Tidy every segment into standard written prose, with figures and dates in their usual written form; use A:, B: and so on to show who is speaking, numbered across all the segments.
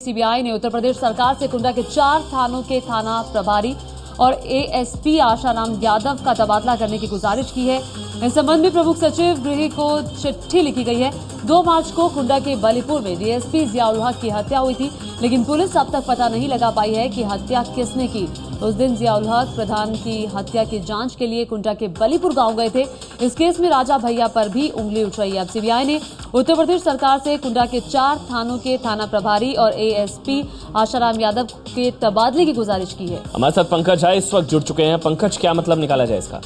A: CBI ने उत्तर प्रदेश सरकार से कुंडा के 4 थानों के थाना प्रभारी और एएसपी आशाराम यादव का तबादला करने की गुजारिश की है। इस संबंध में प्रमुख सचिव गृह को चिट्ठी लिखी गई है। 2 मार्च को कुंडा के बलीपुर में डीएसपी जियाउल हक की हत्या हुई थी, लेकिन पुलिस अब तक पता नहीं लगा पाई है कि हत्या किसने की। उस दिन जियाउल हक प्रधान की हत्या की जांच के लिए कुंडा के बलीपुर गांव गए थे। इस केस में राजा भैया पर भी उंगली उठ रही है। अब सीबीआई ने उत्तर प्रदेश सरकार से कुंडा के 4 थानों के थाना प्रभारी और एएसपी आशाराम यादव के तबादले की गुजारिश की है।
B: हमारे साथ पंकज है इस वक्त जुड़ चुके हैं। पंकज, क्या मतलब निकाला जाए इसका?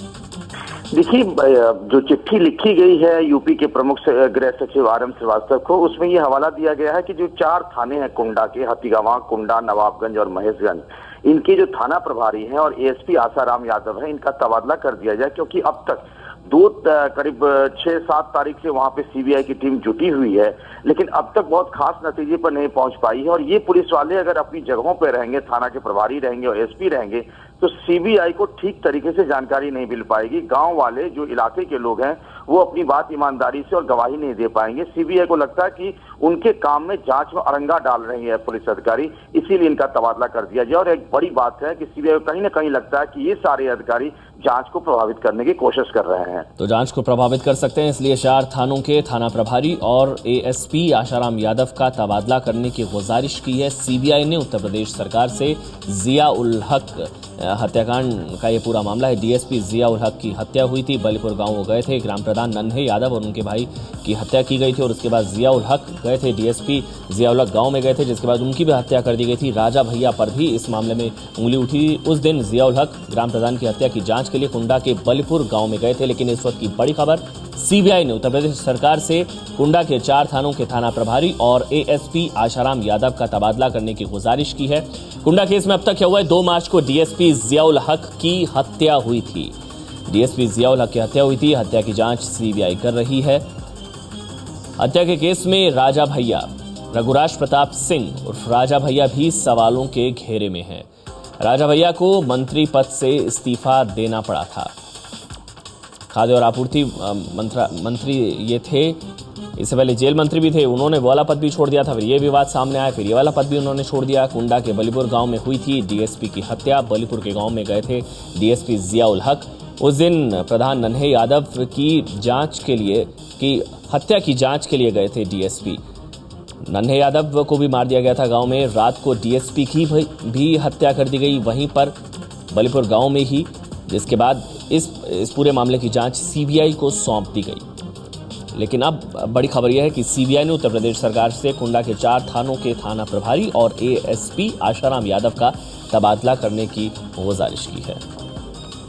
C: देखिए, जो चिट्ठी लिखी गई है यूपी के प्रमुख गृह सचिव आरएम श्रीवास्तव को, उसमें ये हवाला दिया गया है कि जो 4 थाने हैं कुंडा के, हथीगावा, कुंडा, नवाबगंज और महेशगंज, इनके जो थाना प्रभारी हैं और एएसपी आशाराम यादव हैं, इनका तबादला कर दिया जाए, क्योंकि अब तक करीब 6-7 तारीख से वहां पे सीबीआई की टीम जुटी हुई है, लेकिन अब तक बहुत खास नतीजे पर नहीं पहुंच पाई है। और ये पुलिस वाले अगर अपनी जगहों पे रहेंगे, थाना के प्रभारी रहेंगे और एसपी रहेंगे, तो सीबीआई को ठीक तरीके से जानकारी नहीं मिल पाएगी। गांव वाले जो इलाके के लोग हैं वो अपनी बात ईमानदारी से और गवाही नहीं दे पाएंगे। सीबीआई को लगता है कि उनके काम में जांच में अड़ंगा डाल रही है पुलिस अधिकारी, इसीलिए इनका तबादला कर दिया जाए। और एक बड़ी बात है कि सीबीआई को कहीं ना कहीं लगता है कि ये सारे अधिकारी जांच को प्रभावित करने की कोशिश कर रहे हैं।
B: तो जांच को प्रभावित कर सकते हैं, इसलिए 4 थानों के थाना प्रभारी और एएसपी आशाराम यादव का तबादला करने की गुजारिश की है सीबीआई ने उत्तर प्रदेश सरकार से। जियाउल हक हत्याकांड का ये पूरा मामला है। डीएसपी जियाउल हक की हत्या हुई थी, बलीपुर गांव वो गए थे, ग्राम प्रधान नन्हे यादव और उनके भाई की हत्या की गई थी और उसके बाद जियाउल हक गए थे, डीएसपी जियाउल हक गांव में गए थे, जिसके बाद उनकी भी हत्या कर दी गई थी। राजा भैया पर भी इस मामले में उंगली उठी। उस दिन जियाउल हक ग्राम प्रधान की हत्या की जांच के लिए कुंडा के बलीपुर गांव में गए थे। लेकिन इस वक्त की बड़ी खबर, सीबीआई ने उत्तर प्रदेश सरकार से कुंडा के 4 थानों के थाना प्रभारी और एएसपी आशाराम यादव का तबादला करने की गुजारिश की है। कुंडा केस में अब तक क्या हुआ है? 2 मार्च को डीएसपी जियाउल हक की हत्या हुई थी। डीएसपी जियाउल हक की हत्या हुई थी। हत्या की जांच सीबीआई कर रही है। हत्या के केस में राजा भैया रघुराज प्रताप सिंह उर्फ राजा भैया भी सवालों के घेरे में हैं। राजा भैया को मंत्री पद से इस्तीफा देना पड़ा था। खाद्य और आपूर्ति मंत्री ये थे, इससे पहले जेल मंत्री भी थे, उन्होंने वाला पद भी छोड़ दिया था। फिर ये विवाद सामने आया, फिर ये वाला पद भी उन्होंने छोड़ दिया। कुंडा के बलीपुर गांव में हुई थी डीएसपी की हत्या। बलीपुर के गांव में गए थे डीएसपी जियाउल हक। उस दिन प्रधान नन्हे यादव की जांच के लिए, की हत्या की जांच के लिए गए थे डीएसपी। नन्हे यादव को भी मार दिया गया था गांव में। रात को डीएसपी की भी हत्या कर दी गई वहीं पर बलीपुर गांव में ही, जिसके बाद इस पूरे मामले की जांच सीबीआई को सौंप दी गई। लेकिन अब बड़ी खबर यह है कि सीबीआई ने उत्तर प्रदेश सरकार से कुंडा के 4 थानों के थाना प्रभारी और एएसपी आशाराम यादव का तबादला करने की गुजारिश की है।